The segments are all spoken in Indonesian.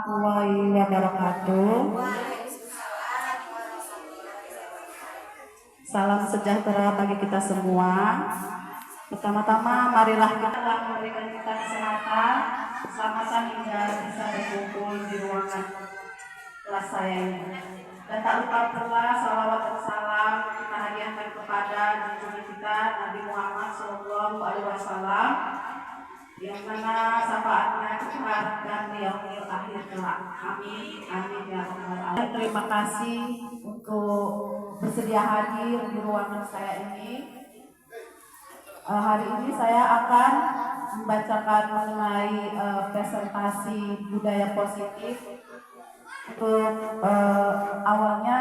warahmatullahi wabarakatuh. Salam sejahtera bagi kita semua. Pertama-tama marilah kita memberikan kita kesehatan, keselamatan hingga bisa berkumpul di ruangan kelas saya ini. Dan tak lupa pula salawat dan salam kita hadiahkan kepada junjungan kita Nabi Muhammad SAW, yang mana syafaatnya kita harapkan di yaumil akhir kelak. Amin, amin ya rabbal alamin. Terima kasih untuk bersedia hadir di ruangan saya ini. Hari ini saya akan membacakan mengenai presentasi budaya positif. Untuk awalnya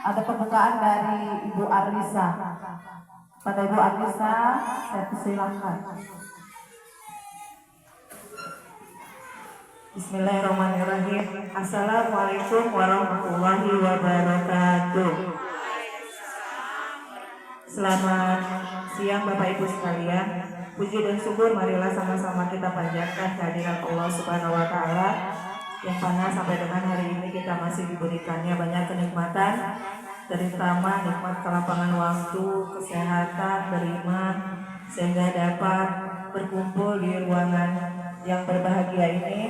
ada pembukaan dari Ibu Arlisa. Pada Ibu Arlisa, saya persilahkan. Bismillahirrahmanirrahim. Assalamualaikum warahmatullahi wabarakatuh. Selamat siang Bapak Ibu sekalian. Puji dan syukur marilah sama-sama kita panjatkan kehadiran Allah Subhanahu wa taala, yang mana sampai dengan hari ini kita masih diberikannya banyak kenikmatan, terutama nikmat kelapangan waktu, kesehatan, beriman, sehingga dapat berkumpul di ruangan yang berbahagia ini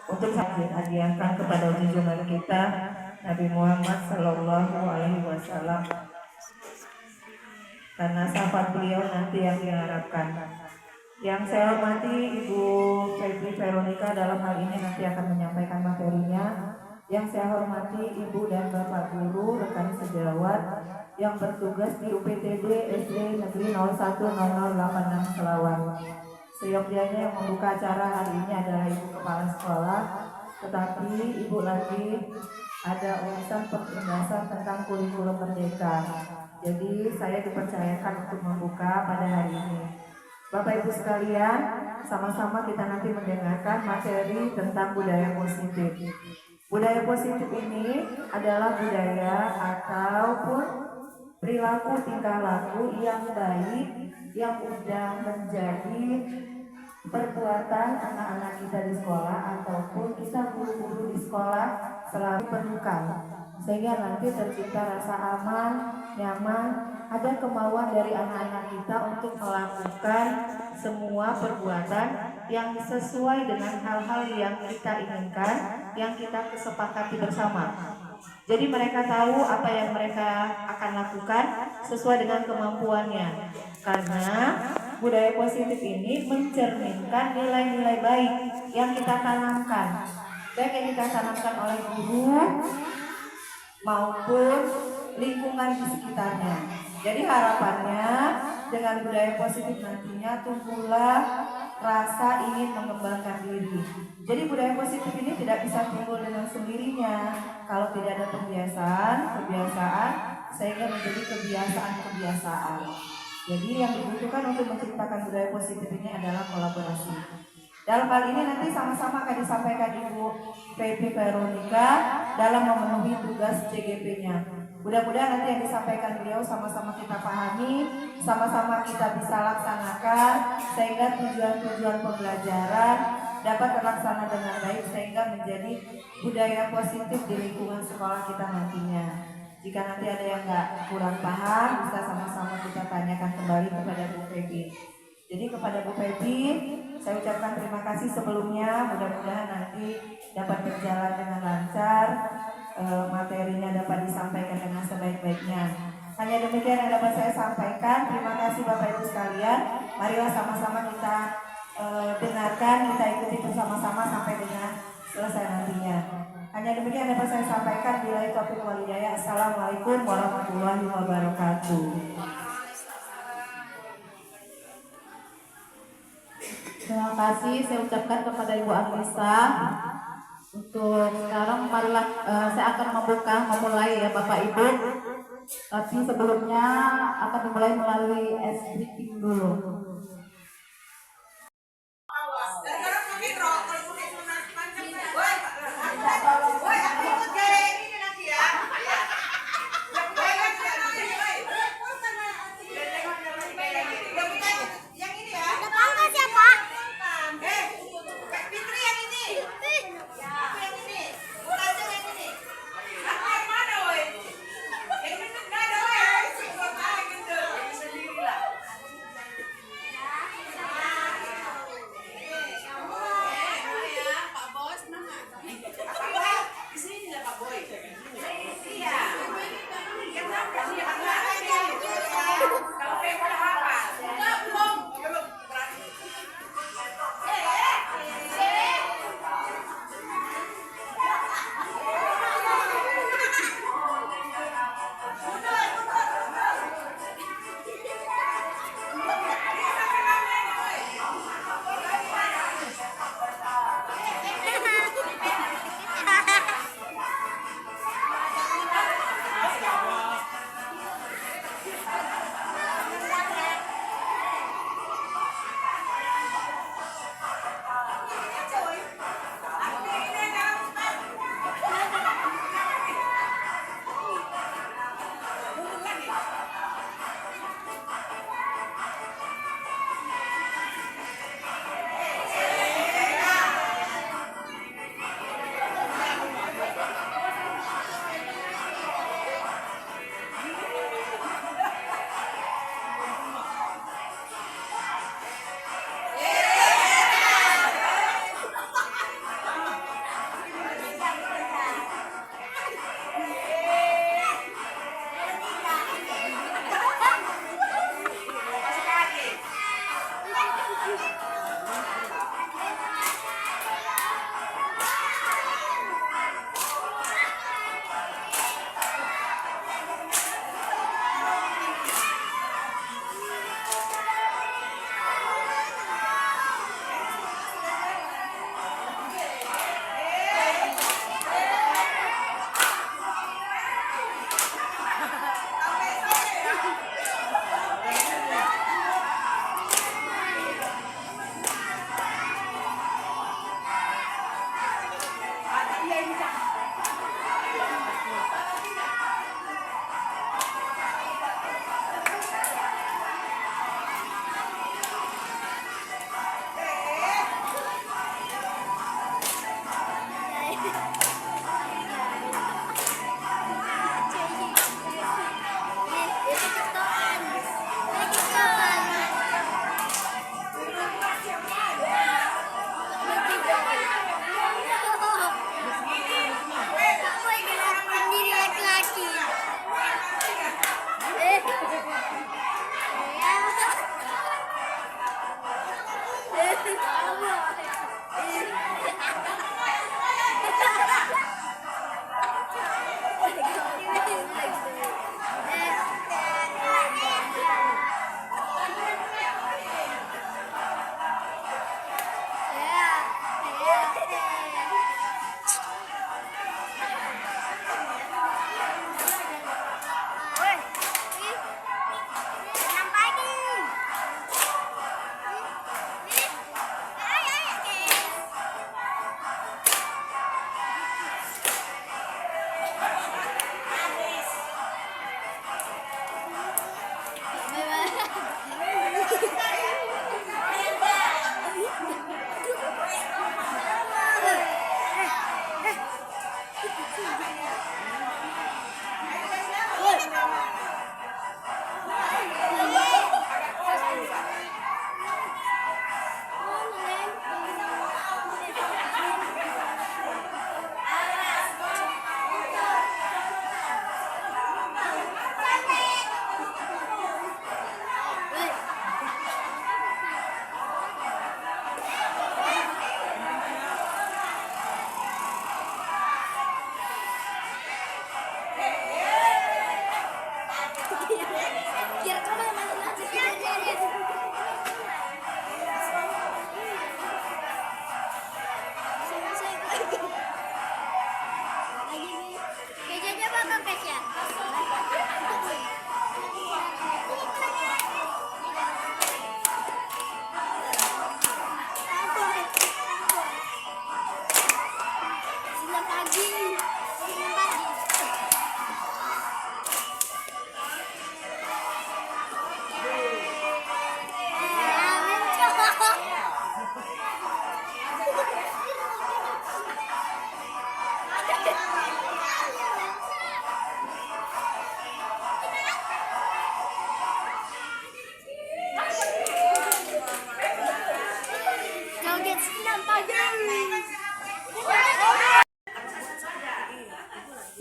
untuk hadiahkan kepada junjungan kita Nabi Muhammad Sallallahu Alaihi Wasallam, karena syafaat beliau nanti yang diharapkan. Yang saya hormati Ibu Febri Veronica dalam hal ini nanti akan menyampaikan materinya. Yang saya hormati Ibu dan Bapak Guru, rekan sejawat yang bertugas di UPTD SD Negeri 010086 Selawar. Seyogyanya yang membuka acara hari ini adalah Ibu Kepala Sekolah, tetapi Ibu lagi ada urusan penugasan tentang kurikulum merdeka. Jadi saya dipercayakan untuk membuka pada hari ini. Bapak Ibu sekalian, sama-sama kita nanti mendengarkan materi tentang budaya positif. Budaya positif ini adalah budaya ataupun perilaku tingkah laku yang baik yang sudah menjadi perbuatan anak-anak kita di sekolah ataupun kita guru-guru di sekolah selalu perlukan, sehingga nanti tercipta rasa aman, nyaman, ada kemauan dari anak-anak kita untuk melakukan semua perbuatan yang sesuai dengan hal-hal yang kita inginkan, yang kita kesepakati bersama. Jadi mereka tahu apa yang mereka akan lakukan sesuai dengan kemampuannya. Karena budaya positif ini mencerminkan nilai-nilai baik yang kita tanamkan, baik yang kita tanamkan oleh guru maupun lingkungan di sekitarnya. Jadi harapannya dengan budaya positif nantinya tumbuhlah rasa ingin mengembangkan diri. Jadi budaya positif ini tidak bisa timbul dengan sendirinya kalau tidak ada kebiasaan sehingga menjadi kebiasaan. Jadi yang dibutuhkan untuk menciptakan budaya positif ini adalah kolaborasi. Dalam hal ini nanti sama-sama akan disampaikan Ibu Febri Veronica dalam memenuhi tugas CGP-nya. Mudah-mudahan nanti yang disampaikan beliau sama-sama kita pahami, sama-sama kita bisa laksanakan, sehingga tujuan-tujuan pembelajaran dapat terlaksana dengan baik, sehingga menjadi budaya positif di lingkungan sekolah kita nantinya. Jika nanti ada yang kurang paham, bisa sama-sama kita tanyakan kembali kepada Bu Febri. Jadi kepada Bu Febri, saya ucapkan terima kasih sebelumnya. Mudah-mudahan nanti dapat berjalan dengan lancar, materinya dapat disampaikan dengan sebaik-baiknya. Hanya demikian yang dapat saya sampaikan. Terima kasih Bapak Ibu sekalian. Marilah sama-sama kita dengarkan, kita ikuti bersama-sama sampai dengan selesai nantinya. Hanya demikian yang dapat saya sampaikan. Billahi taufiq wal hidayah. Assalamualaikum warahmatullahi wabarakatuh. Terima kasih saya ucapkan kepada Ibu Arlisa. Untuk sekarang marilah saya akan memulai ya Bapak Ibu. Tapi sebelumnya akan dimulai melalui briefing dulu. Fitri yang ini.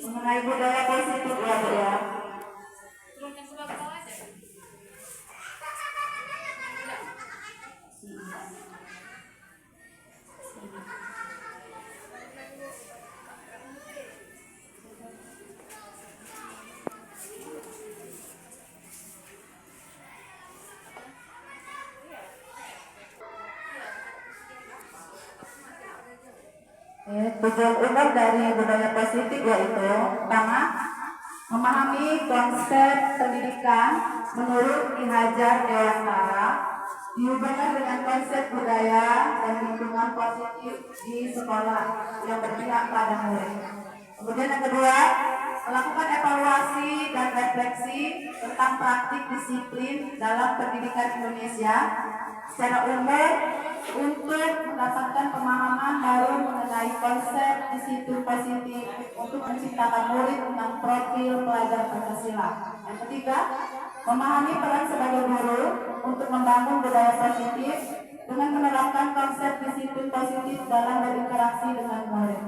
Mengenai budaya positif ya Bu ya. Tujuan umum dari budaya positif yaitu pertama, memahami konsep pendidikan menurut Ki Hajar Dewantara dihubungkan dengan konsep budaya dan lingkungan positif di sekolah yang berpihak pada murid. Kemudian yang kedua, melakukan evaluasi dan refleksi tentang praktik disiplin dalam pendidikan Indonesia secara umum untuk mendapatkan pemahaman baru mengenai konsep disiplin positif untuk menciptakan murid dengan profil pelajar Pancasila. Yang ketiga, memahami peran sebagai guru untuk membangun budaya positif dengan menerapkan konsep disiplin positif dalam berinteraksi dengan murid.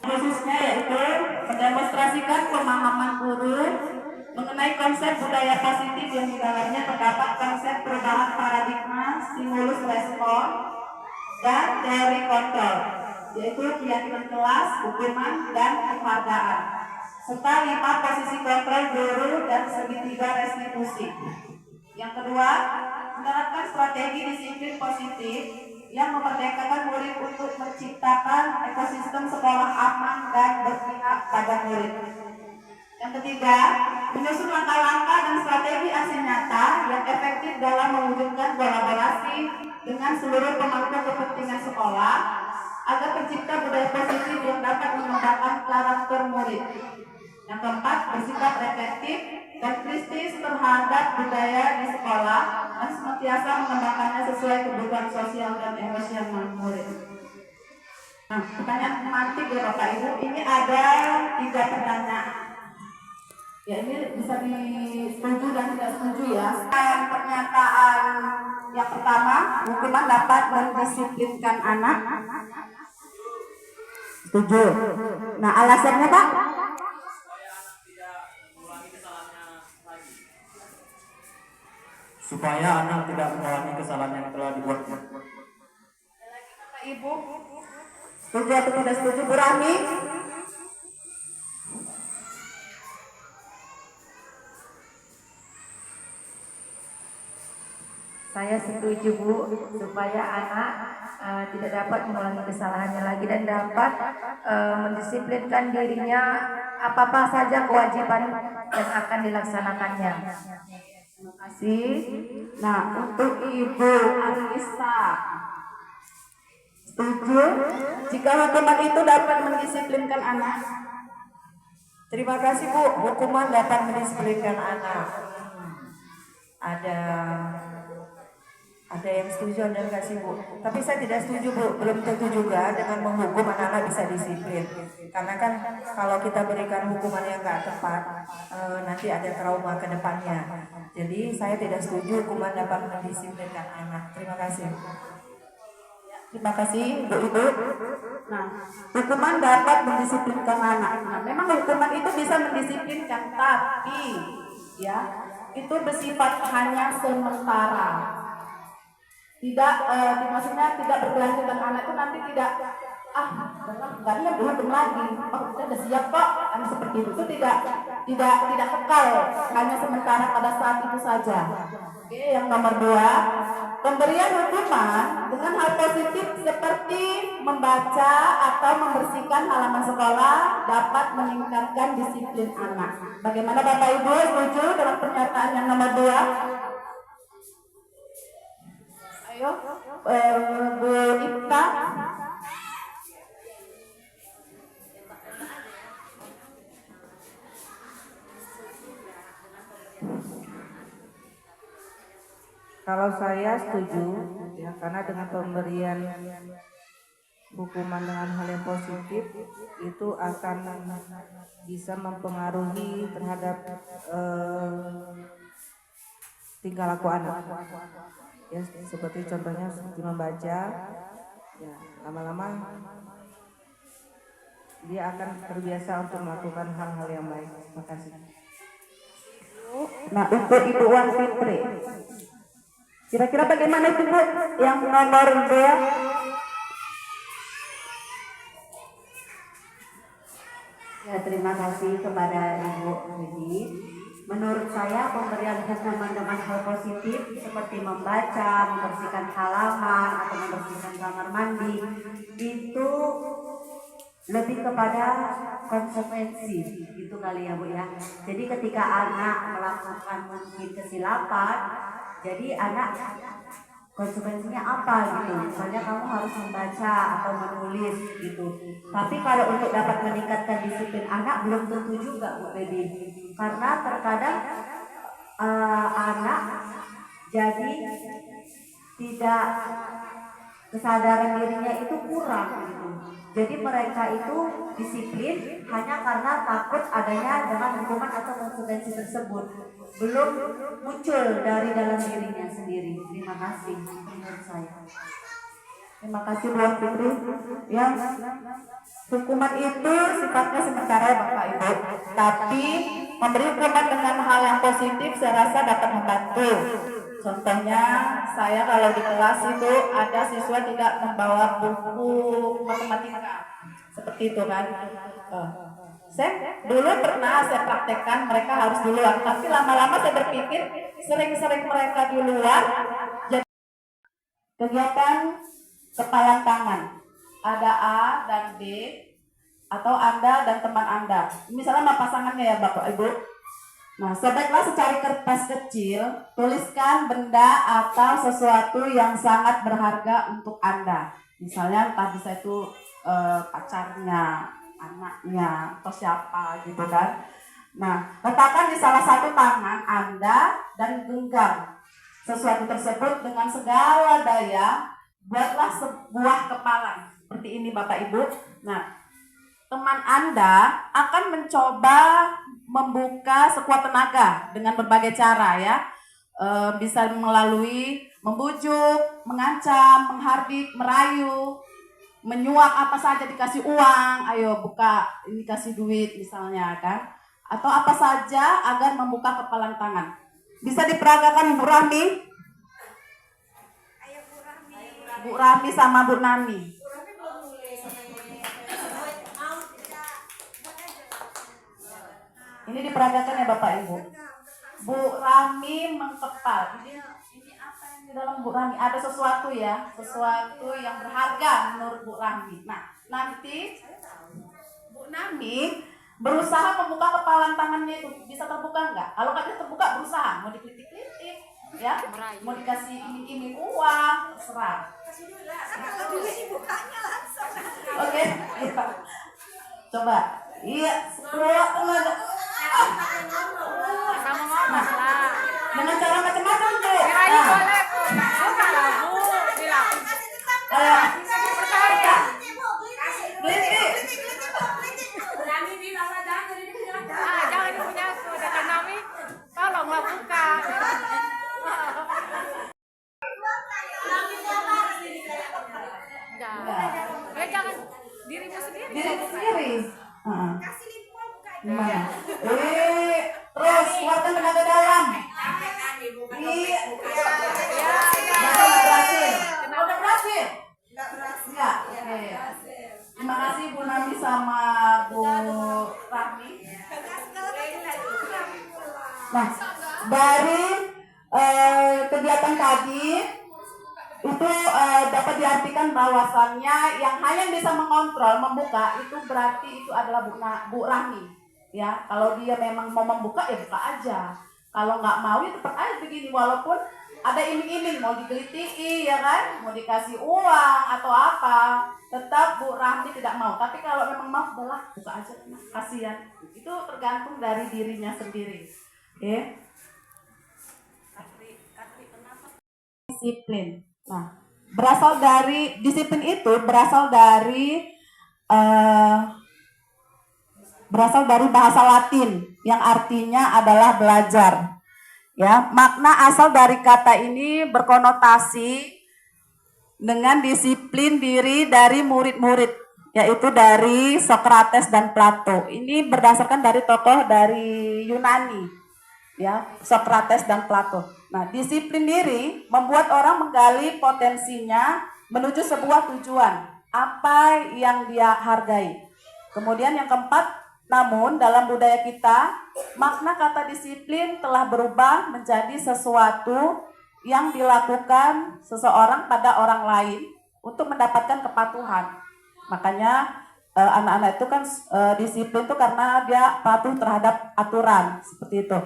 Khususnya yaitu mendemonstrasikan pemahaman guru mengenai konsep budaya positif yang di dalamnya terdapat konsep perubahan paradigma, stimulus respon, dan teori kontrol, yaitu keyakinan kelas, hukuman, dan penghargaan, serta 5 posisi kontrol guru dan segitiga restitusi. Yang kedua, menerapkan strategi disiplin positif yang memerdekakan murid untuk menciptakan ekosistem sekolah aman dan berpihak pada murid. Yang ketiga, menyusun langkah-langkah dan strategi aksi nyata yang efektif dalam mewujudkan kolaborasi dengan seluruh pemangku kepentingan sekolah agar tercipta budaya positif yang dapat mengembangkan karakter murid. Yang keempat, bersikap reflektif dan kritis terhadap budaya di sekolah dan senantiasa mengembangkannya sesuai kebutuhan sosial dan emosional murid. Nah, pertanyaan mantik ya Bapak Ibu, ini ada 3 pertanyaan. Ya, ini bisa disetuju dan tidak setuju ya. Pernyataan yang pertama, hukuman dapat mendisiplinkan anak. Setuju. Nah, alasannya Pak? Supaya anak tidak mengulangi kesalahan yang telah dibuat. Ibu, setuju atau tidak setuju? Bu Rami? Saya setuju Bu, supaya anak tidak dapat mengulangi kesalahannya lagi dan dapat mendisiplinkan dirinya apa-apa saja kewajiban yang akan dilaksanakannya. Terima kasih. Nah, untuk Ibu Anissa, setuju jika hukuman itu dapat mendisiplinkan anak? Terima kasih Bu, hukuman dapat mendisiplinkan anak. Ada yang setuju dan enggak sih Bu? Tapi saya tidak setuju Bu, belum tentu juga dengan menghukum anak-anak bisa disiplin. Karena kan kalau kita berikan hukuman yang enggak tepat, nanti ada trauma ke depannya. Jadi saya tidak setuju hukuman dapat mendisiplinkan anak. Terima kasih. Terima kasih Bu Ibu. Nah, hukuman dapat mendisiplinkan anak. Nah, memang hukuman itu bisa mendisiplinkan, tapi ya itu bersifat hanya sementara. Tidak, maksudnya tidak berkelanjutan. Anak itu nanti tidak enggak dihukum lagi. Oh, kita udah siap kok. Karena seperti itu tidak kekal, hanya sementara pada saat itu saja. Oke, yang nomor 2, pemberian hukuman dengan hal positif seperti membaca atau membersihkan halaman sekolah dapat meningkatkan disiplin anak. Bagaimana Bapak Ibu, setuju dengan pernyataan yang nomor 2? Ayo, Bu Ipta. Kalau saya setuju, ya, karena dengan pemberian hukuman dengan hal yang positif itu akan bisa mempengaruhi terhadap tingkah laku anak. Ya, seperti contohnya seperti membaca, ya lama-lama dia akan terbiasa untuk melakukan hal-hal yang baik. Terima kasih. Nah, untuk Ibu Wan Fitri, kira-kira bagaimana itu Bu yang nomor 2? Ya, terima kasih kepada Ibu Widi. Menurut saya pemberian hukuman dengan hal positif seperti membaca, membersihkan halaman, atau membersihkan kamar mandi itu lebih kepada konsekuensi gitu kali ya Bu ya. Jadi ketika anak melakukan mungkin kesilapan, jadi anak konsekuensinya apa gitu, misalnya kamu harus membaca atau menulis gitu. Tapi kalau untuk dapat meningkatkan disiplin anak belum tentu juga Bu Baby, karena terkadang anak jadi tidak, kesadaran dirinya itu kurang gitu. Jadi mereka itu disiplin hanya karena takut adanya dengan hukuman atau konsekuensi tersebut belum muncul dari dalam dirinya sendiri. Terima kasih menurut saya. Terima kasih Bu Fitri. Yang hukuman itu sifatnya sementara ya Bapak Ibu, tapi memberi hukuman dengan hal yang positif saya rasa dapat membantu. Contohnya saya kalau di kelas itu ada siswa tidak membawa buku matematika seperti itu kan. Saya dulu pernah saya praktekkan mereka harus duluan, tapi lama-lama saya berpikir sering-sering mereka di luar jadi kegiatan kepalan tangan. Ada A dan B atau Anda dan teman Anda. Misalnya sama pasangannya ya Bapak Ibu. Nah, sebaiknya secari kertas kecil, tuliskan benda atau sesuatu yang sangat berharga untuk Anda. Misalnya entah bisa itu pacarnya, anaknya, atau siapa gitu kan. Nah, letakkan di salah satu tangan Anda dan genggam sesuatu tersebut dengan segala daya. Buatlah sebuah kepalan seperti ini Bapak Ibu. Nah, teman Anda akan mencoba membuka sekuat tenaga dengan berbagai cara ya. Bisa melalui membujuk, mengancam, menghardik, merayu, menyuap apa saja, dikasih uang, ayo buka, ini kasih duit misalnya kan. Atau apa saja agar membuka kepalan tangan. Bisa diperagakan Bu Rami? Bu Rami sama Bu Nami. Ini diperagakan ya Bapak Ibu. Bu Rami mengkepal. Ini apa yang di dalam Bu Rami? Ada sesuatu ya, sesuatu yang berharga menurut Bu Rami. Nah, nanti Bu Nami berusaha membuka kepalan tangannya itu. Bisa terbuka nggak? Kalau nggak bisa terbuka, berusaha. Mau diklitik-klitik, ya, mau dikasih iming-iming uang, terserah. Oke, iya. Coba. Iya, dengan cara macam-macam tuh. Dirimu sendiri. Gimana? Terus keluarkan tenaga dalam. Iya. Udah berhasil? Enggak. Terima kasih Bu Nami sama Bu Rami. Nah, dari kegiatan tadi itu dapat diartikan bahwasannya yang hanya bisa mengontrol, membuka itu berarti itu adalah Bu Rami. Ya, kalau dia memang mau membuka ya buka aja. Kalau nggak mau ya tetap aja begini, walaupun ada iming-iming mau digelitiki ya kan, mau dikasih uang atau apa, tetap Bu Rami tidak mau. Tapi kalau memang mau, udahlah buka aja, kasihan. Itu tergantung dari dirinya sendiri. Oke. Disiplin. Nah, berasal dari disiplin itu eh, berasal dari bahasa Latin yang artinya adalah belajar. Ya, makna asal dari kata ini berkonotasi dengan disiplin diri dari murid-murid, yaitu dari Sokrates dan Plato. Ini berdasarkan dari tokoh dari Yunani, ya, Sokrates dan Plato. Nah, disiplin diri membuat orang menggali potensinya menuju sebuah tujuan, apa yang dia hargai. Kemudian yang keempat, namun dalam budaya kita, makna kata disiplin telah berubah menjadi sesuatu yang dilakukan seseorang pada orang lain untuk mendapatkan kepatuhan. Makanya anak-anak itu kan disiplin itu karena dia patuh terhadap aturan, seperti itu.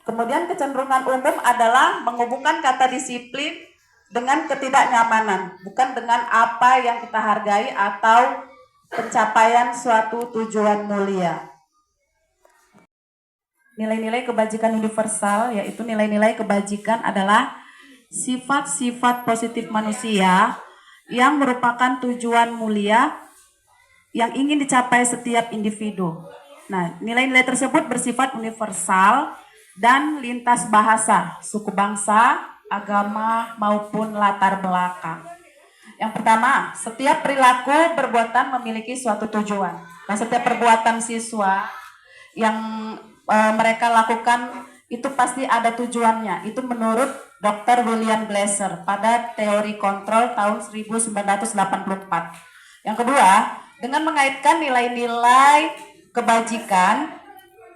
Kemudian kecenderungan umum adalah menghubungkan kata disiplin dengan ketidaknyamanan, bukan dengan apa yang kita hargai atau pencapaian suatu tujuan mulia. Nilai-nilai kebajikan universal, yaitu nilai-nilai kebajikan adalah sifat-sifat positif manusia yang merupakan tujuan mulia yang ingin dicapai setiap individu. Nah, nilai-nilai tersebut bersifat universal dan lintas bahasa, suku bangsa, agama, maupun latar belakang. Yang pertama, setiap perilaku perbuatan memiliki suatu tujuan. Nah, setiap perbuatan siswa yang mereka lakukan itu pasti ada tujuannya. Itu menurut Dr. William Glasser pada teori kontrol tahun 1984. Yang kedua, dengan mengaitkan nilai-nilai kebajikan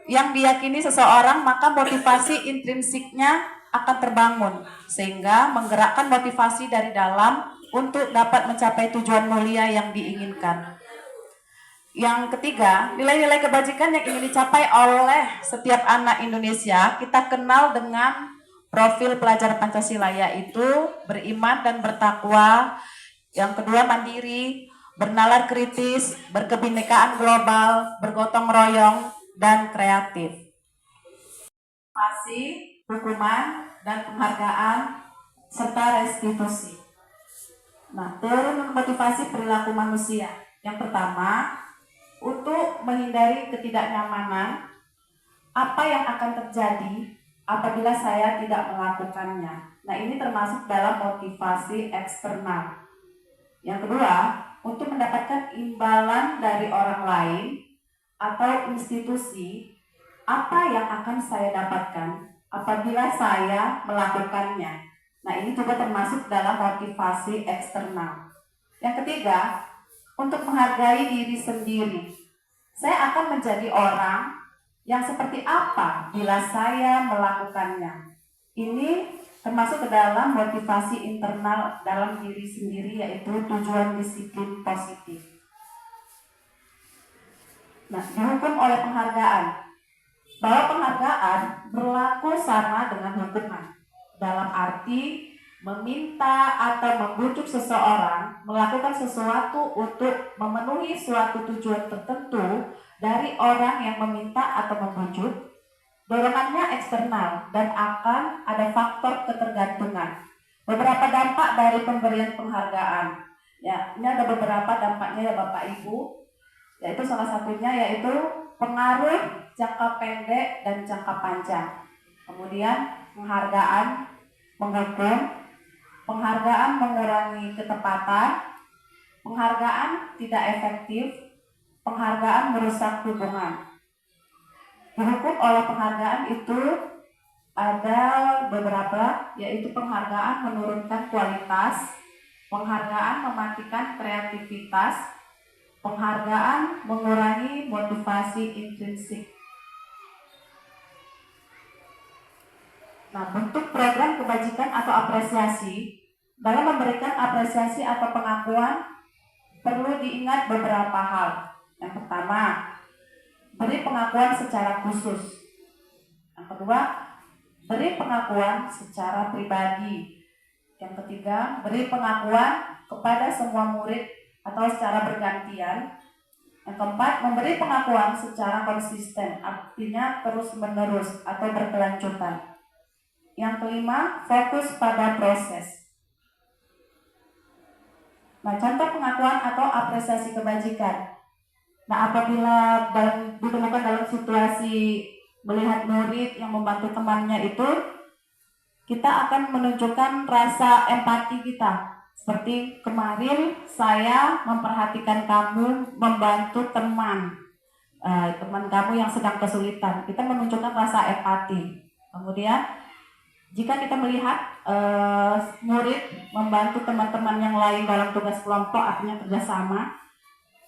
yang diyakini seseorang, maka motivasi intrinsiknya akan terbangun sehingga menggerakkan motivasi dari dalam untuk dapat mencapai tujuan mulia yang diinginkan. Yang ketiga, nilai-nilai kebajikan yang ingin dicapai oleh setiap anak Indonesia kita kenal dengan profil pelajar Pancasila, yaitu beriman dan bertakwa. Yang kedua, mandiri, bernalar kritis, berkebinekaan global, bergotong royong, dan kreatif. Motivasi, hukuman, dan penghargaan, serta restitusi. Nah, teori motivasi perilaku manusia. Yang pertama, untuk menghindari ketidaknyamanan, apa yang akan terjadi apabila saya tidak melakukannya. Nah, ini termasuk dalam motivasi eksternal. Yang kedua, untuk mendapatkan imbalan dari orang lain atau institusi, apa yang akan saya dapatkan apabila saya melakukannya. Nah, ini juga termasuk dalam motivasi eksternal. Yang ketiga, untuk menghargai diri sendiri. Saya akan menjadi orang yang seperti apa bila saya melakukannya. Ini termasuk ke dalam motivasi internal dalam diri sendiri, yaitu tujuan disiplin positif. Nah, dihukum oleh penghargaan. Bahwa penghargaan berlaku sama dengan hukuman. Dalam arti meminta atau membujuk seseorang melakukan sesuatu untuk memenuhi suatu tujuan tertentu dari orang yang meminta atau membujuk, dorongannya eksternal dan akan ada faktor ketergantungan. Beberapa dampak dari pemberian penghargaan. Ya, ini ada beberapa dampaknya ya Bapak Ibu. Yaitu salah satunya yaitu pengaruh jangka pendek dan jangka panjang. Kemudian penghargaan menghukum, penghargaan mengurangi ketepatan, penghargaan tidak efektif, penghargaan merusak hubungan. Dihukum oleh penghargaan itu ada beberapa, yaitu penghargaan menurunkan kualitas, penghargaan mematikan kreativitas, penghargaan mengurangi motivasi intrinsik. Nah, bentuk program kebajikan atau apresiasi. Dalam memberikan apresiasi atau pengakuan, perlu diingat beberapa hal. Yang pertama, beri pengakuan secara khusus. Yang kedua, beri pengakuan secara pribadi. Yang ketiga, beri pengakuan kepada semua murid atau secara bergantian. Yang keempat, memberi pengakuan secara konsisten, artinya terus-menerus atau berkelanjutan. Yang kelima, fokus pada proses. Nah, contoh pengakuan atau apresiasi kebajikan. Nah, apabila ditemukan dalam situasi melihat murid yang membantu temannya itu, kita akan menunjukkan rasa empati kita. Seperti kemarin saya memperhatikan kamu membantu teman kamu yang sedang kesulitan. Kita menunjukkan rasa empati. Kemudian jika kita melihat murid membantu teman-teman yang lain dalam tugas kelompok, artinya kerjasama,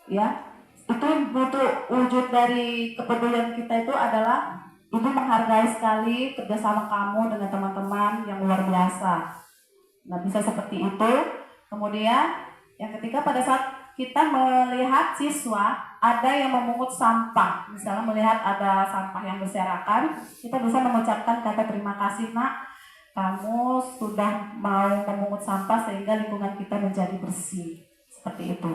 ya, itu butuh wujud dari kepedulian kita itu adalah ibu menghargai sekali kerjasama kamu dengan teman-teman yang luar biasa. Nah, bisa seperti itu. Kemudian yang ketiga, pada saat kita melihat siswa ada yang memungut sampah, misalnya melihat ada sampah yang berserakan, kita bisa mengucapkan kata terima kasih, nak, kamu sudah mau memungut sampah sehingga lingkungan kita menjadi bersih. Seperti itu.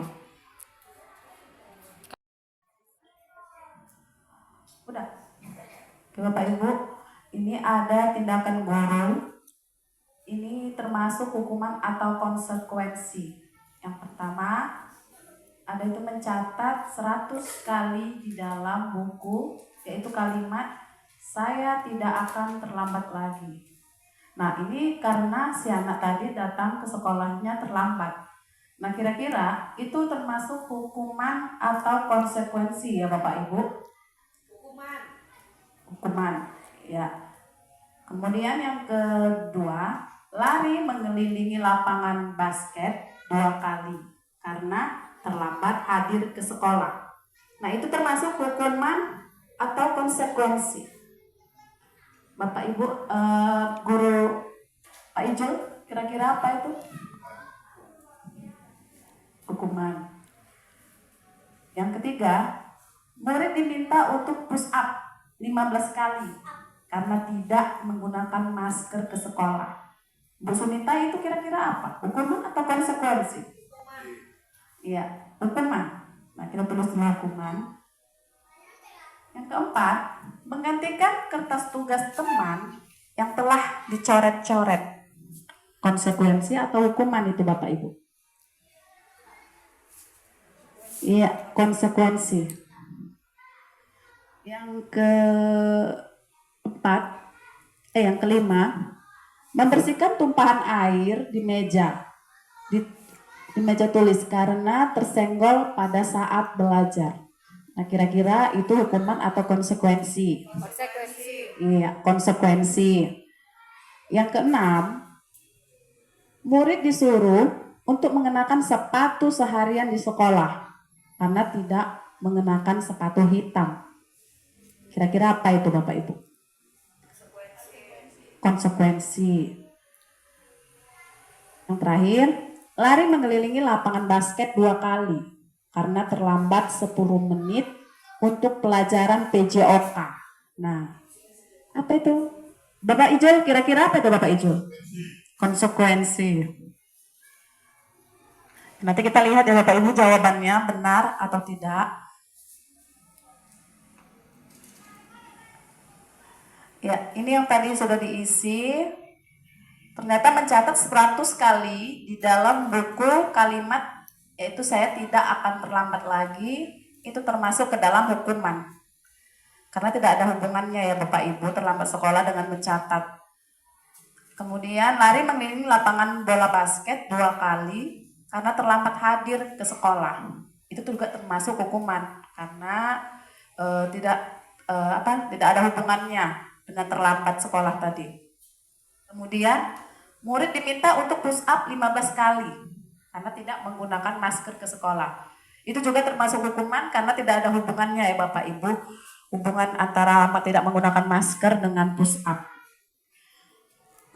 Udah. Oke, Bapak Ibu, ini ada tindakan guru. Ini termasuk hukuman atau konsekuensi. Yang pertama, ada itu mencatat 100 kali di dalam buku, yaitu kalimat saya tidak akan terlambat lagi. Nah, ini karena si anak tadi datang ke sekolahnya terlambat. Nah, kira-kira itu termasuk hukuman atau konsekuensi ya Bapak Ibu? Hukuman, ya. Kemudian yang kedua, lari mengelilingi lapangan basket 2 kali karena terlambat hadir ke sekolah. Nah, itu termasuk hukuman atau konsekuensi. Bapak Ibu, guru Pak Ijul, kira-kira apa itu? Hukuman. Yang ketiga, murid diminta untuk push up 15 kali karena tidak menggunakan masker ke sekolah. Bu Sunita, itu kira-kira apa? Hukuman atau konsekuensi? Iya, hukuman. Nah, kita tulis dulu hukuman. Yang keempat, menggantikan kertas tugas teman yang telah dicoret-coret. Konsekuensi atau hukuman itu Bapak Ibu? Iya, konsekuensi. Yang yang kelima, membersihkan tumpahan air di meja tulis karena tersenggol pada saat belajar. Nah, kira-kira itu hukuman atau konsekuensi? Konsekuensi. Iya, konsekuensi. Yang keenam, murid disuruh untuk mengenakan sepatu seharian di sekolah karena tidak mengenakan sepatu hitam. Kira-kira apa itu Bapak Ibu? Konsekuensi. Yang terakhir, lari mengelilingi lapangan basket 2 kali karena terlambat 10 menit untuk pelajaran PJOK. Nah, apa itu? Bapak Ijul, kira-kira apa itu Bapak Ijul? Konsekuensi. Nanti kita lihat ya Bapak Ibu jawabannya benar atau tidak. Ya, ini yang tadi sudah diisi. Ternyata mencatat 100 kali di dalam buku kalimat yaitu saya tidak akan terlambat lagi, itu termasuk ke dalam hukuman. Karena tidak ada hubungannya ya Bapak Ibu terlambat sekolah dengan mencatat. Kemudian lari mengelilingi lapangan bola basket 2 kali karena terlambat hadir ke sekolah. Itu juga termasuk hukuman karena tidak ada hubungannya dengan terlambat sekolah tadi. Kemudian murid diminta untuk push up 15 kali karena tidak menggunakan masker ke sekolah. Itu juga termasuk hukuman karena tidak ada hubungannya ya Bapak Ibu, hubungan antara tidak menggunakan masker dengan push up.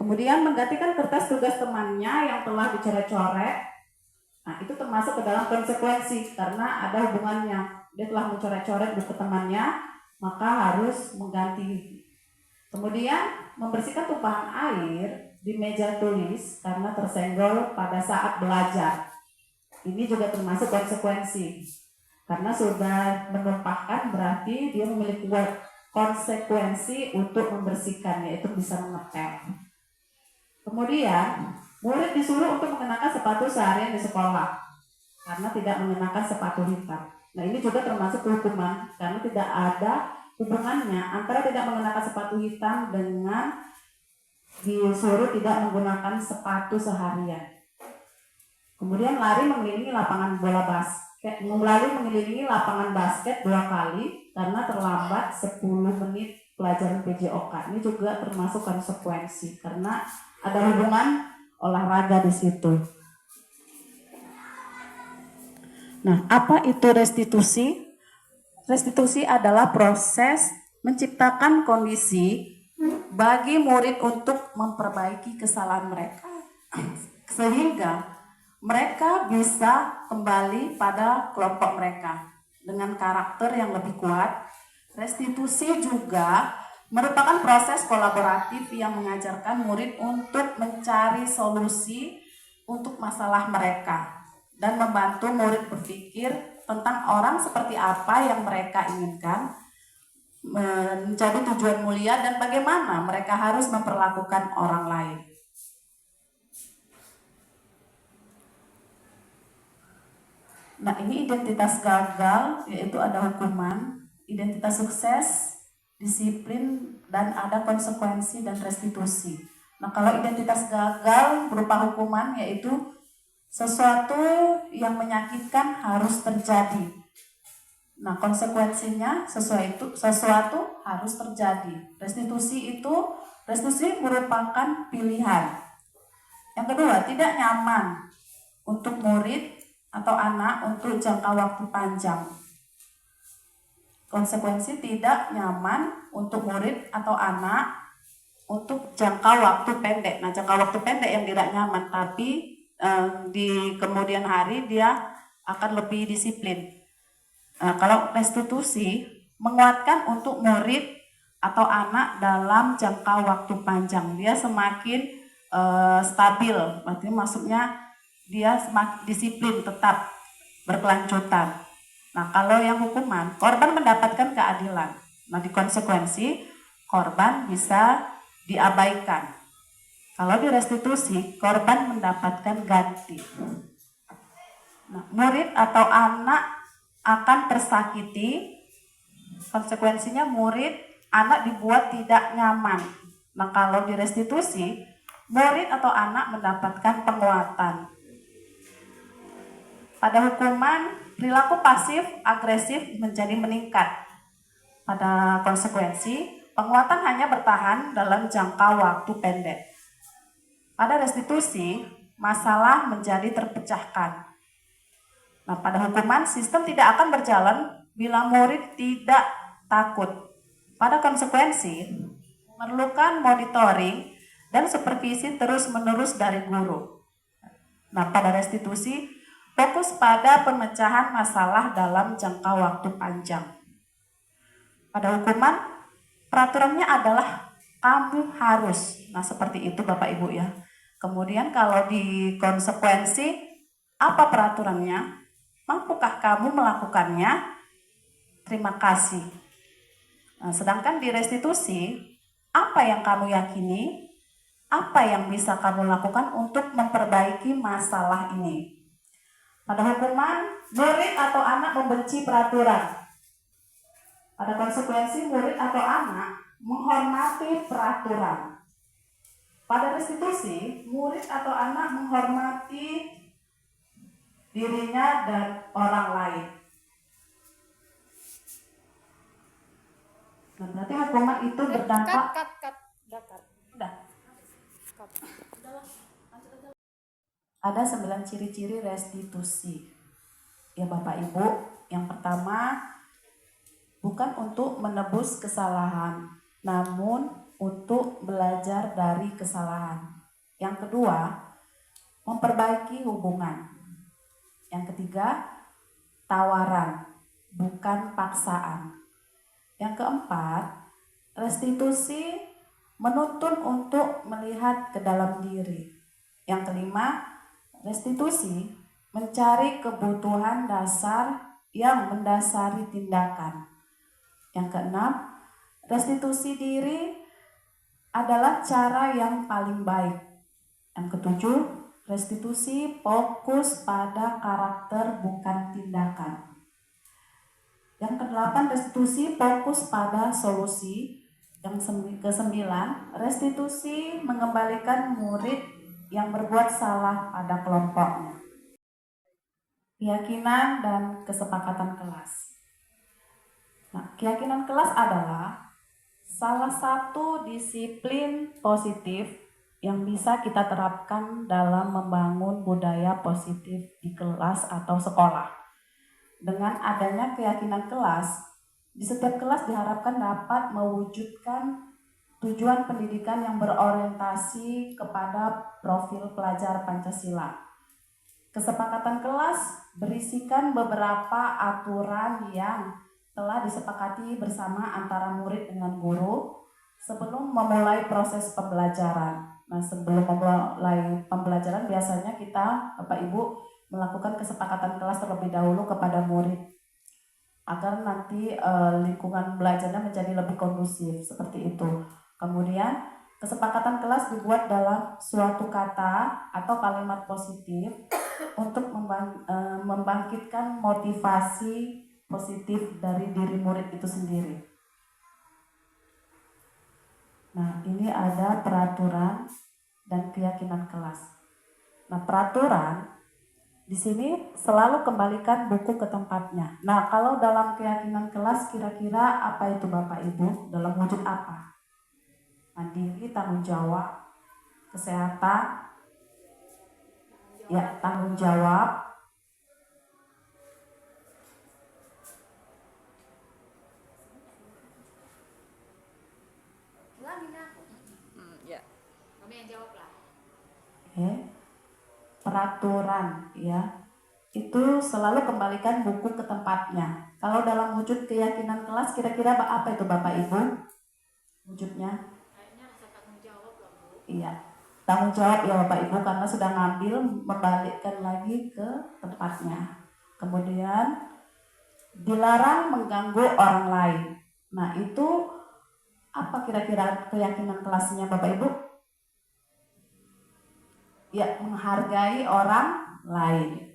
Kemudian menggantikan kertas tugas temannya yang telah dicoret-coret. Nah, itu termasuk ke dalam konsekuensi karena ada hubungannya. Dia telah mencoret-coret buku temannya, maka harus mengganti. Kemudian membersihkan tumpahan air di meja tulis karena tersenggol pada saat belajar. Ini juga termasuk konsekuensi. Karena sudah menumpahkan berarti dia memiliki konsekuensi untuk membersihkan, yaitu bisa mengepel. Kemudian murid disuruh untuk mengenakan sepatu seharian di sekolah. karena tidak mengenakan sepatu hitam. Nah, ini juga termasuk hukuman karena tidak ada hubungannya antara tidak mengenakan sepatu hitam dengan disuruh tidak menggunakan sepatu seharian. Kemudian lari mengelilingi lapangan bola basket, mengelilingi lapangan basket 2 kali karena terlambat 10 menit pelajaran PJOK. Ini juga termasuk konsekuensi karena ada hubungan olahraga di situ. Nah, apa itu restitusi? Restitusi adalah proses menciptakan kondisi bagi murid untuk memperbaiki kesalahan mereka sehingga mereka bisa kembali pada kelompok mereka dengan karakter yang lebih kuat. Restitusi juga merupakan proses kolaboratif yang mengajarkan murid untuk mencari solusi untuk masalah mereka dan membantu murid berpikir tentang orang seperti apa yang mereka inginkan menjadi tujuan mulia dan bagaimana mereka harus memperlakukan orang lain. Nah, ini identitas gagal, yaitu ada hukuman, identitas sukses, disiplin, dan ada konsekuensi dan restitusi. Nah, kalau identitas gagal berupa hukuman, yaitu sesuatu yang menyakitkan harus terjadi. Nah, konsekuensinya sesuatu harus terjadi. Restitusi merupakan pilihan. Yang kedua, tidak nyaman untuk murid atau anak untuk jangka waktu panjang. Konsekuensi tidak nyaman untuk murid atau anak untuk jangka waktu pendek. Nah, jangka waktu pendek yang tidak nyaman, tapi di kemudian hari dia akan lebih disiplin. Kalau restitusi menguatkan untuk murid atau anak dalam jangka waktu panjang, dia semakin stabil, berarti maksudnya dia semakin disiplin, tetap berkelanjutan. Nah, kalau yang hukuman, korban mendapatkan keadilan. Nah, di konsekuensi korban bisa diabaikan. Kalau di restitusi, korban mendapatkan ganti. Nah, murid atau anak akan tersakiti, konsekuensinya murid, anak dibuat tidak nyaman. Nah, kalau di restitusi, murid atau anak mendapatkan penguatan. Pada hukuman, perilaku pasif agresif menjadi meningkat. Pada konsekuensi, penguatan hanya bertahan dalam jangka waktu pendek. Pada restitusi, masalah menjadi terpecahkan. Nah, pada hukuman, sistem tidak akan berjalan bila murid tidak takut. Pada konsekuensi, memerlukan monitoring dan supervisi terus-menerus dari guru. Nah, pada restitusi, fokus pada pemecahan masalah dalam jangka waktu panjang. Pada hukuman, peraturannya adalah kamu harus. Nah, seperti itu Bapak Ibu ya. Kemudian kalau di konsekuensi, apa peraturannya? Mampukah kamu melakukannya? Terima kasih. Nah, sedangkan di restitusi, apa yang kamu yakini? Apa yang bisa kamu lakukan untuk memperbaiki masalah ini? Pada hukuman, murid atau anak membenci peraturan. Pada konsekuensi, murid atau anak menghormati peraturan. Pada restitusi, murid atau anak menghormati dirinya dan orang lain. Nah, berarti hukuman itu berdampak. Udah. Ada 9 ciri-ciri restitusi. Ya Bapak Ibu, yang pertama, bukan untuk menebus kesalahan, namun untuk belajar dari kesalahan. Yang kedua, memperbaiki hubungan. Yang ketiga, tawaran, bukan paksaan. Yang keempat, restitusi menuntun untuk melihat ke dalam diri. Yang kelima, restitusi mencari kebutuhan dasar yang mendasari tindakan. Yang keenam, restitusi diri adalah cara yang paling baik. Yang ketujuh, Restitusi fokus pada karakter bukan tindakan. Yang kedelapan, restitusi fokus pada solusi. Yang kesembilan, restitusi mengembalikan murid yang berbuat salah pada kelompoknya. Keyakinan dan kesepakatan kelas. Nah, keyakinan kelas adalah salah satu disiplin positif yang bisa kita terapkan dalam membangun budaya positif di kelas atau sekolah. Dengan adanya keyakinan kelas, di setiap kelas diharapkan dapat mewujudkan tujuan pendidikan yang berorientasi kepada profil pelajar Pancasila. Kesepakatan kelas berisikan beberapa aturan yang telah disepakati bersama antara murid dengan guru sebelum memulai proses pembelajaran. Nah, sebelum memulai pembelajaran biasanya kita, Bapak Ibu, melakukan kesepakatan kelas terlebih dahulu kepada murid agar nanti lingkungan belajarnya menjadi lebih kondusif, seperti itu. Kemudian kesepakatan kelas dibuat dalam suatu kata atau kalimat positif untuk membangkitkan motivasi positif dari diri murid itu sendiri. Nah, ini ada peraturan dan keyakinan kelas. Nah, peraturan di sini selalu kembalikan buku ke tempatnya. Nah, kalau dalam keyakinan kelas kira-kira apa itu Bapak Ibu? Dalam wujud apa? Mandiri, tanggung jawab, kesehatan, ya tanggung jawab, Ya. Kami yang jawab lah. peraturan, ya itu selalu kembalikan buku ke tempatnya. Kalau dalam wujud keyakinan kelas kira-kira apa itu Bapak Ibu? Wujudnya? Kayaknya rasa tanggung jawab lah, Bu. Iya, tanggung jawab ya Bapak Ibu, karena sudah ngambil, membalikkan lagi ke tempatnya. Kemudian dilarang mengganggu orang lain. Nah, itu apa kira-kira keyakinan kelasnya Bapak Ibu? Ya, menghargai orang lain.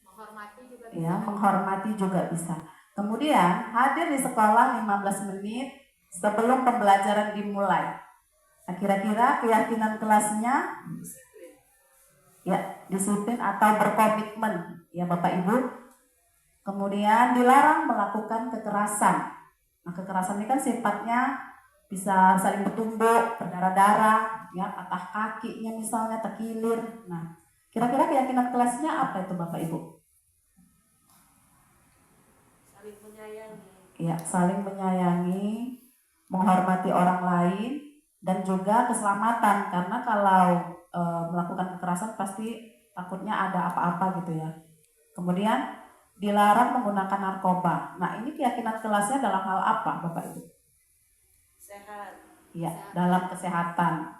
Menghormati juga bisa. Ya, menghormati juga bisa. Kemudian hadir di sekolah 15 menit sebelum pembelajaran dimulai. Nah, kira-kira keyakinan kelasnya ya disiplin atau berkomitmen ya Bapak Ibu. Kemudian dilarang melakukan kekerasan. Nah, kekerasan ini kan sifatnya bisa saling bertumbuk, berdarah-darah, ya patah kakinya misalnya, terkilir. Nah, kira-kira keyakinan kelasnya apa itu Bapak Ibu? Saling menyayangi. Ya, saling menyayangi, menghormati orang lain, dan juga keselamatan. Karena kalau melakukan kekerasan pasti takutnya ada apa-apa gitu ya. Kemudian dilarang menggunakan narkoba. Nah, ini keyakinan kelasnya dalam hal apa Bapak Ibu? Sehat. Ya, dalam kesehatan.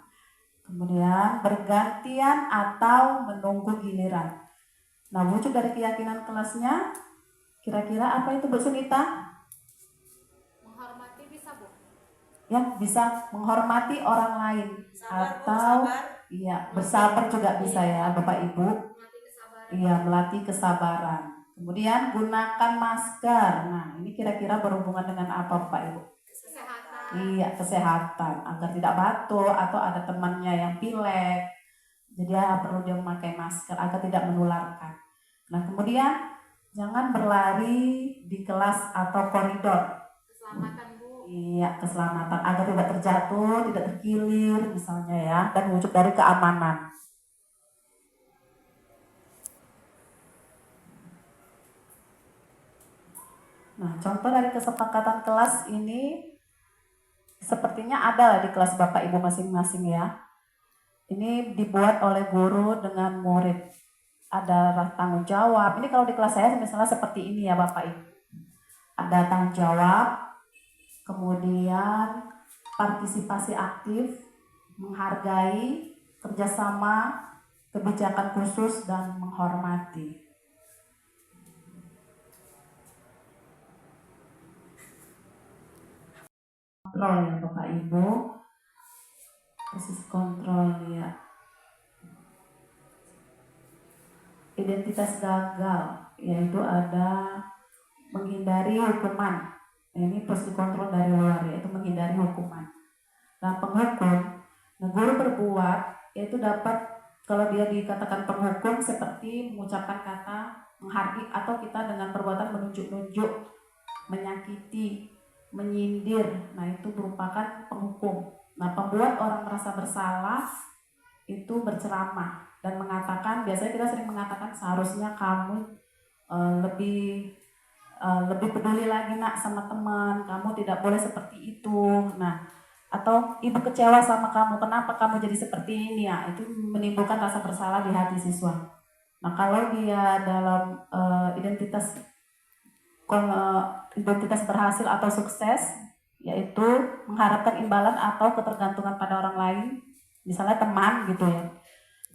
Kemudian bergantian atau menunggu giliran. Nah, wujud dari keyakinan kelasnya kira-kira apa itu Bu Sunita? Menghormati bisa, Bu. Ya, bisa menghormati orang lain. Sabar, Bu, Atau sabar. iya, bersabar juga bisa ya Bapak Ibu. Melatih kesabaran. Iya, melatih kesabaran. Kemudian gunakan masker. Nah, ini kira-kira berhubungan dengan apa Bapak Ibu? Kesehatan. Iya, kesehatan, agar tidak batuk atau ada temannya yang pilek. Jadi perlu dia memakai masker agar tidak menularkan. Nah, kemudian jangan berlari di kelas atau koridor. Keselamatan, Bu. Iya, keselamatan agar tidak terjatuh, tidak terkilir misalnya ya, dan wujud dari keamanan. Nah, contoh dari kesepakatan kelas ini sepertinya ada lah di kelas Bapak Ibu masing-masing ya. Ini dibuat oleh guru dengan murid. Ada tanggung jawab. Ini kalau di kelas saya misalnya seperti ini ya Bapak Ibu. Ada tanggung jawab, kemudian partisipasi aktif, menghargai, kerjasama, kebijakan khusus, dan menghormati. Kontrol ya Bapak Ibu, proses kontrol ya. identitas gagal, yaitu ada menghindari hukuman. Ini pasti kontrol dari luar, yaitu menghindari hukuman. Nah, penghukum, nah guru berbuat yaitu dapat, kalau dia dikatakan penghukum, seperti mengucapkan kata menghardik atau kita dengan perbuatan menunjuk-nunjuk, menyakiti, menyindir. Nah, itu merupakan penghukum. Nah, pembuat orang merasa bersalah itu berceramah dan mengatakan, biasanya kita sering mengatakan seharusnya kamu lebih peduli lagi nak sama teman, kamu tidak boleh seperti itu. Nah, atau ibu kecewa sama kamu, kenapa kamu jadi seperti ini ya, itu menimbulkan rasa bersalah di hati siswa. Nah, kalau dia dalam identitas berhasil atau sukses, yaitu mengharapkan imbalan atau ketergantungan pada orang lain, misalnya teman gitu ya.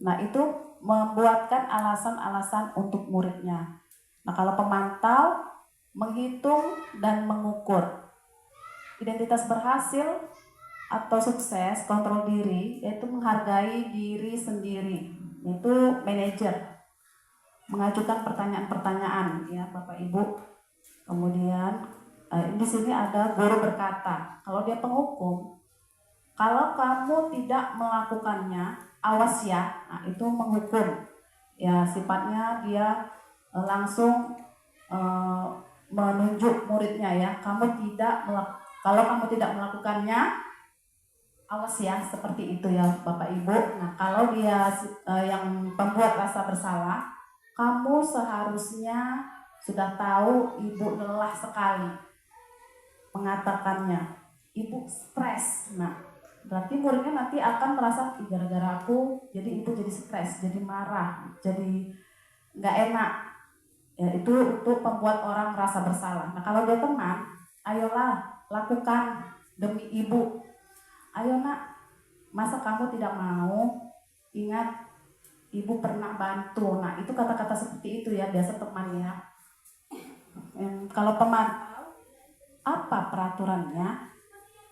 Nah, itu membuatkan alasan-alasan untuk muridnya. Nah, kalau pemantau, menghitung dan mengukur. Identitas berhasil atau sukses, kontrol diri, yaitu menghargai diri sendiri, yaitu manajer, mengajukan pertanyaan-pertanyaan ya Bapak Ibu. Kemudian di sini ada guru berkata, kalau dia penghukum, kalau kamu tidak melakukannya, awas ya. Nah, itu menghukum. Ya, sifatnya dia langsung menunjuk muridnya ya. Kalau kamu tidak melakukannya, awas ya, seperti itu ya Bapak Ibu. Nah, kalau dia yang pembuat rasa bersalah, kamu seharusnya sudah tahu ibu lelah sekali mengatakannya. Ibu stres. Nah, berarti muridnya nanti akan merasa gara-gara aku jadi ibu jadi stres, jadi marah, jadi nggak enak. Ya, itu untuk membuat orang merasa bersalah. Nah, kalau dia teman, ayolah lakukan demi ibu. Ayo nak, masa kamu tidak mau? Ingat, ibu pernah bantu. Nah, itu kata-kata seperti itu ya, biasa teman ya. Kalau pemantau, apa peraturannya?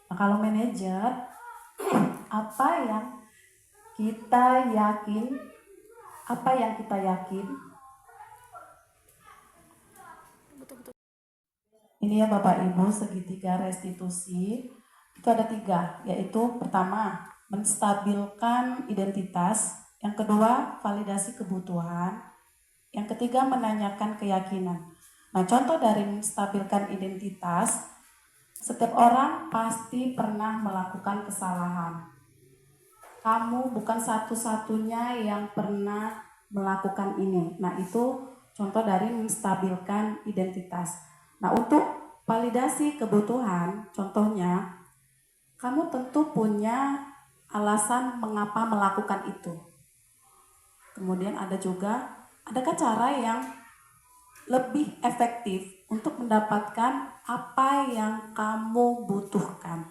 Nah, kalau manajer, apa yang kita yakin? Ini ya Bapak Ibu, segitiga restitusi itu ada 3, yaitu pertama menstabilkan identitas, yang kedua validasi kebutuhan, yang ketiga menanyakan keyakinan. Nah, contoh dari menstabilkan identitas, setiap orang pasti pernah melakukan kesalahan. Kamu bukan satu-satunya yang pernah melakukan ini. Nah, itu contoh dari menstabilkan identitas. Nah, untuk validasi kebutuhan, contohnya, kamu tentu punya alasan mengapa melakukan itu. Kemudian adakah cara yang lebih efektif untuk mendapatkan apa yang kamu butuhkan?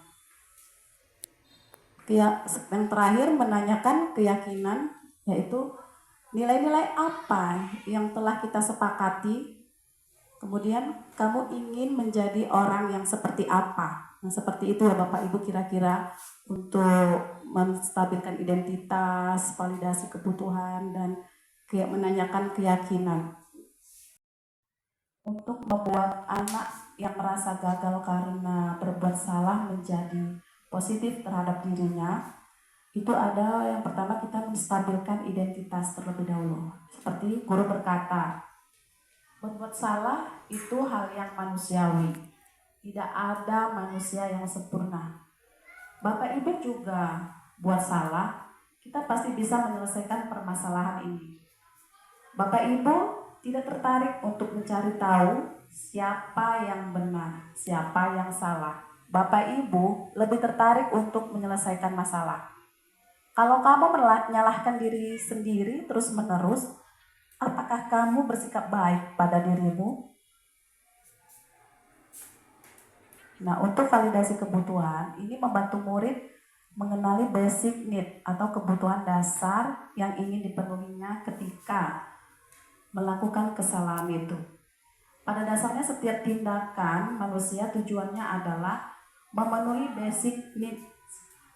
Yang terakhir, menanyakan keyakinan, yaitu nilai-nilai apa yang telah kita sepakati. Kemudian kamu ingin menjadi orang yang seperti apa? Nah, seperti itu ya Bapak Ibu kira-kira untuk menstabilkan identitas, validasi kebutuhan, dan menanyakan keyakinan. Untuk membuat anak yang merasa gagal karena berbuat salah menjadi positif terhadap dirinya, itu ada yang pertama, kita menstabilkan identitas terlebih dahulu. Seperti guru berkata, berbuat salah itu hal yang manusiawi. Tidak ada manusia yang sempurna. Bapak Ibu juga buat salah, kita pasti bisa menyelesaikan permasalahan ini. Bapak Ibu tidak tertarik untuk mencari tahu siapa yang benar, siapa yang salah. Bapak Ibu lebih tertarik untuk menyelesaikan masalah. Kalau kamu menyalahkan diri sendiri terus-menerus, apakah kamu bersikap baik pada dirimu? Nah, untuk validasi kebutuhan, ini membantu murid mengenali basic need atau kebutuhan dasar yang ingin dipenuhinya ketika melakukan kesalahan itu. Pada dasarnya setiap tindakan manusia tujuannya adalah memenuhi basic needs.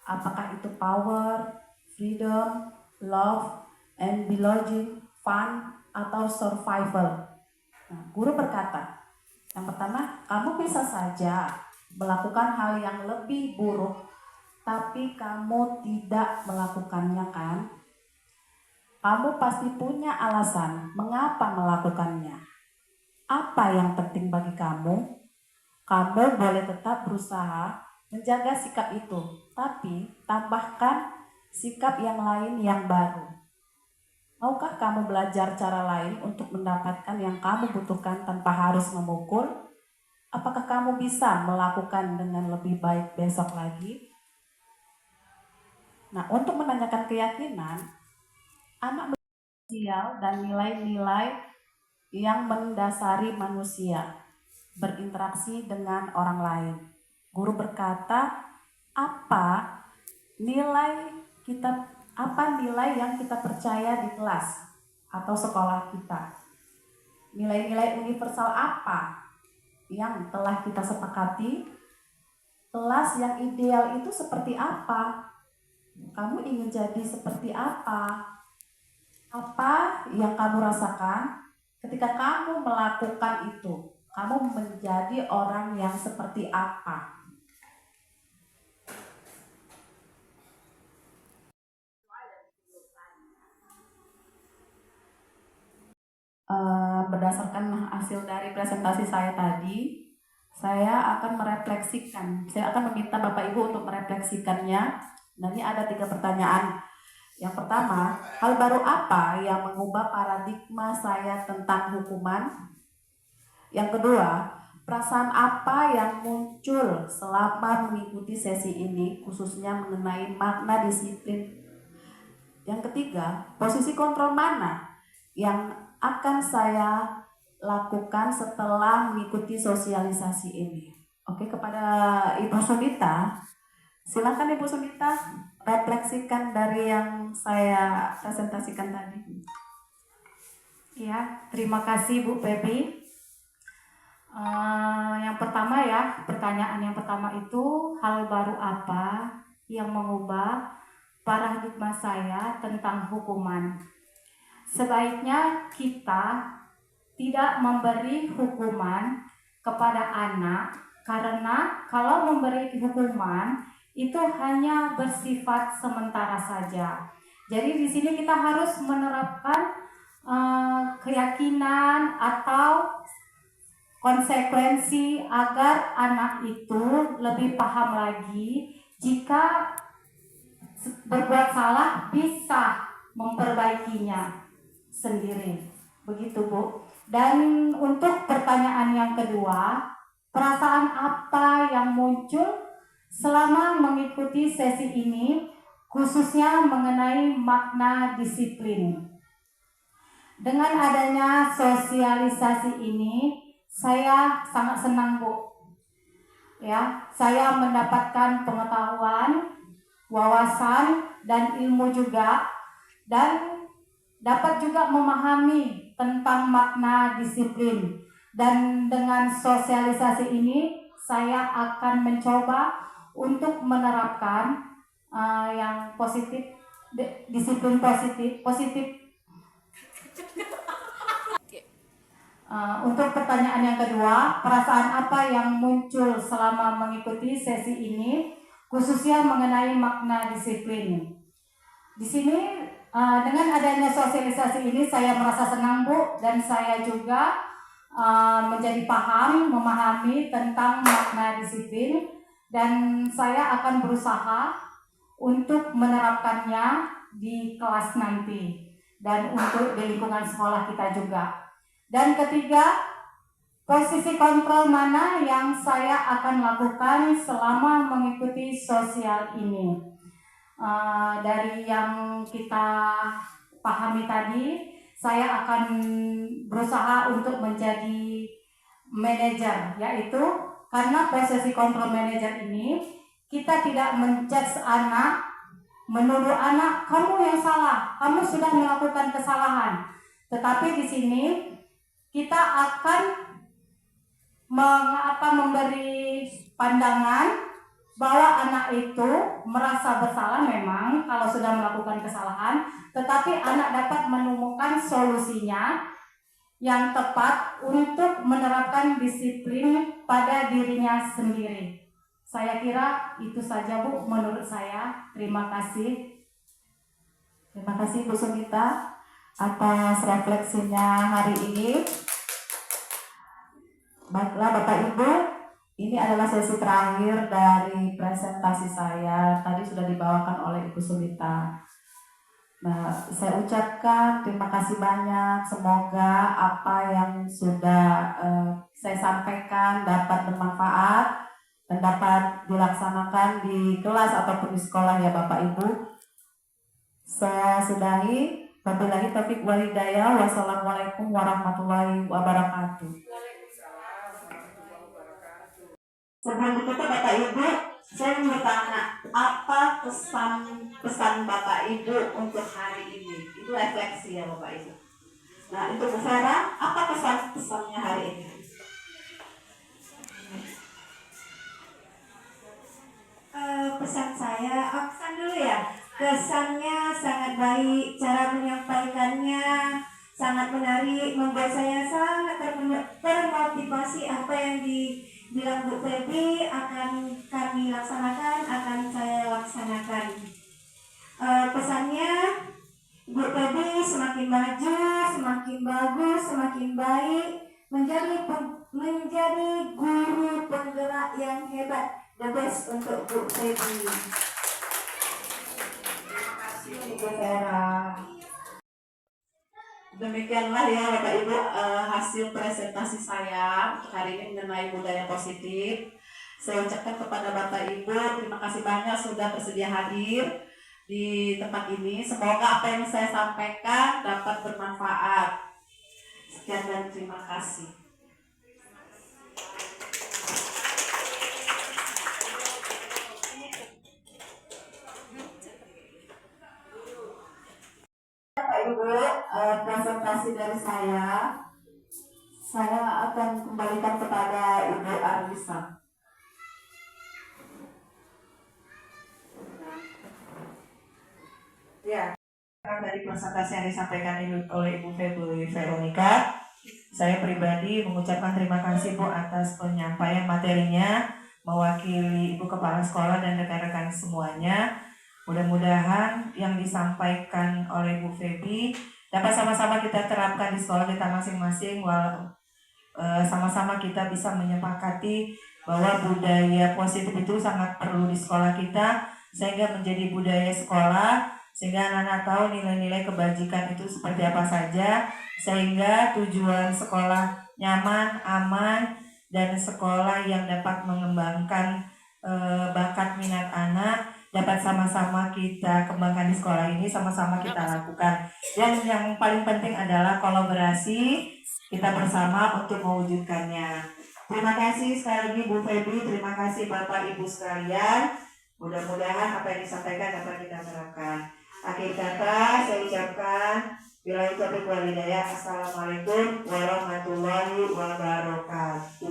Apakah itu power, freedom, love, and belonging, fun, atau survival. Nah, guru berkata, yang pertama, kamu bisa saja melakukan hal yang lebih buruk, tapi kamu tidak melakukannya kan? Kamu pasti punya alasan mengapa melakukannya. Apa yang penting bagi kamu? Kamu boleh tetap berusaha menjaga sikap itu, tapi tambahkan sikap yang lain yang baru. Maukah kamu belajar cara lain untuk mendapatkan yang kamu butuhkan tanpa harus memukul? Apakah kamu bisa melakukan dengan lebih baik besok lagi? Nah, untuk menanyakan keyakinan, anak sosial dan nilai-nilai yang mendasari manusia berinteraksi dengan orang lain. Guru berkata, apa nilai yang kita percaya di kelas atau sekolah kita? Nilai-nilai universal apa yang telah kita sepakati? Kelas yang ideal itu seperti apa? Kamu ingin jadi seperti apa? Apa yang kamu rasakan ketika kamu melakukan itu? Kamu menjadi orang yang seperti apa? Berdasarkan hasil dari presentasi saya tadi, saya akan meminta Bapak Ibu untuk merefleksikannya. Nah, ini ada 3 pertanyaan. Yang pertama, hal baru apa yang mengubah paradigma saya tentang hukuman? Yang kedua, perasaan apa yang muncul selama mengikuti sesi ini, khususnya mengenai makna disiplin? Yang ketiga, posisi kontrol mana yang akan saya lakukan setelah mengikuti sosialisasi ini? Oke, kepada Ibu Sundita, silakan Ibu Sundita refleksikan dari yang saya presentasikan tadi. Ya, terima kasih Bu Pepi. Yang pertama ya, pertanyaan yang pertama itu, hal baru apa yang mengubah paradigma saya tentang hukuman? Sebaiknya kita tidak memberi hukuman kepada anak, karena kalau memberi hukuman itu hanya bersifat sementara saja. Jadi di sini kita harus menerapkan keyakinan atau konsekuensi agar anak itu lebih paham lagi jika berbuat salah bisa memperbaikinya sendiri. Begitu Bu. Dan untuk pertanyaan yang kedua, perasaan apa yang muncul selama mengikuti sesi ini, khususnya mengenai makna disiplin. Dengan adanya sosialisasi ini, saya sangat senang Bu. Ya, saya mendapatkan pengetahuan, wawasan, dan ilmu juga, dan dapat juga memahami tentang makna disiplin. Dan dengan sosialisasi ini, saya akan mencoba untuk menerapkan yang positif, disiplin positif. Untuk pertanyaan yang kedua, perasaan apa yang muncul selama mengikuti sesi ini, khususnya mengenai makna disiplin. Di sini dengan adanya sosialisasi ini saya merasa senang Bu, dan saya juga menjadi memahami tentang makna disiplin, dan saya akan berusaha untuk menerapkannya di kelas nanti dan untuk di lingkungan sekolah kita juga. Dan ketiga, posisi kontrol mana yang saya akan lakukan selama mengikuti sosial ini. Dari yang kita pahami tadi, saya akan berusaha untuk menjadi manajer, yaitu karena posisi kontrol manajer ini kita tidak menjudge anak, menuduh anak kamu yang salah, kamu sudah melakukan kesalahan. Tetapi di sini kita akan memberi pandangan bahwa anak itu merasa bersalah memang kalau sudah melakukan kesalahan, tetapi anak dapat menemukan solusinya yang tepat untuk menerapkan disiplin pada dirinya sendiri. Saya kira itu saja Bu menurut saya. Terima kasih. Terima kasih Bu Sumita atas refleksinya hari ini. Baiklah Bapak Ibu, ini adalah sesi terakhir dari presentasi saya. Tadi sudah dibawakan oleh Ibu Sumita. Nah, saya ucapkan terima kasih banyak. Semoga apa yang sudah saya sampaikan dapat bermanfaat dan dapat dilaksanakan di kelas ataupun di sekolah ya Bapak Ibu. Saya sudahi. Wabillahi taufiq wal hidayah. Wassalamualaikum warahmatullahi wabarakatuh. Sebelum ditutup Bapak Ibu, saya mau bertanya, apa pesan Bapak Ibu untuk hari ini? Itu refleksi ya Bapak Ibu. Nah, untuk Bu Vera, apa pesannya hari ini? Pesan dulu ya. Kesannya sangat baik, cara menyampaikannya sangat menarik, membuat saya sangat termotivasi. Apa yang dibilang Bu Feby akan kami laksanakan, akan saya laksanakan. Pesannya, Bu Feby semakin maju, semakin bagus, semakin baik, menjadi guru penggerak yang hebat. The best untuk Bu Feby. Terima kasih Bu Vera. Demikianlah ya Bapak Ibu hasil presentasi saya untuk hari ini mengenai budaya positif. Saya ucapkan kepada Bapak Ibu terima kasih banyak sudah bersedia hadir di tempat ini. Semoga apa yang saya sampaikan dapat bermanfaat. Sekian dan terima kasih. Bapak Ibu, presentasi dari saya akan kembalikan kepada Ibu Arisa. Ya, dari presentasi yang disampaikan oleh Ibu Feby Veronica, saya pribadi mengucapkan terima kasih Bu atas penyampaian materinya, mewakili Ibu Kepala Sekolah dan rekan-rekan semuanya. Mudah-mudahan yang disampaikan oleh Bu Feby dapat sama-sama kita terapkan di sekolah kita masing-masing, sama-sama kita bisa menyepakati bahwa budaya positif itu sangat perlu di sekolah kita, sehingga menjadi budaya sekolah, sehingga anak-anak tahu nilai-nilai kebajikan itu seperti apa saja, sehingga tujuan sekolah nyaman, aman, dan sekolah yang dapat mengembangkan bakat minat anak dapat sama-sama kita kembangkan di sekolah ini, sama-sama kita lakukan. Dan yang paling penting adalah kolaborasi kita bersama untuk mewujudkannya. Terima kasih sekali lagi Bu Feby, terima kasih Bapak Ibu sekalian. Mudah-mudahan apa yang disampaikan dapat kita terapkan. Akhir kata saya ucapkan billahi taufiq wal hidayah. Assalamualaikum warahmatullahi wabarakatuh.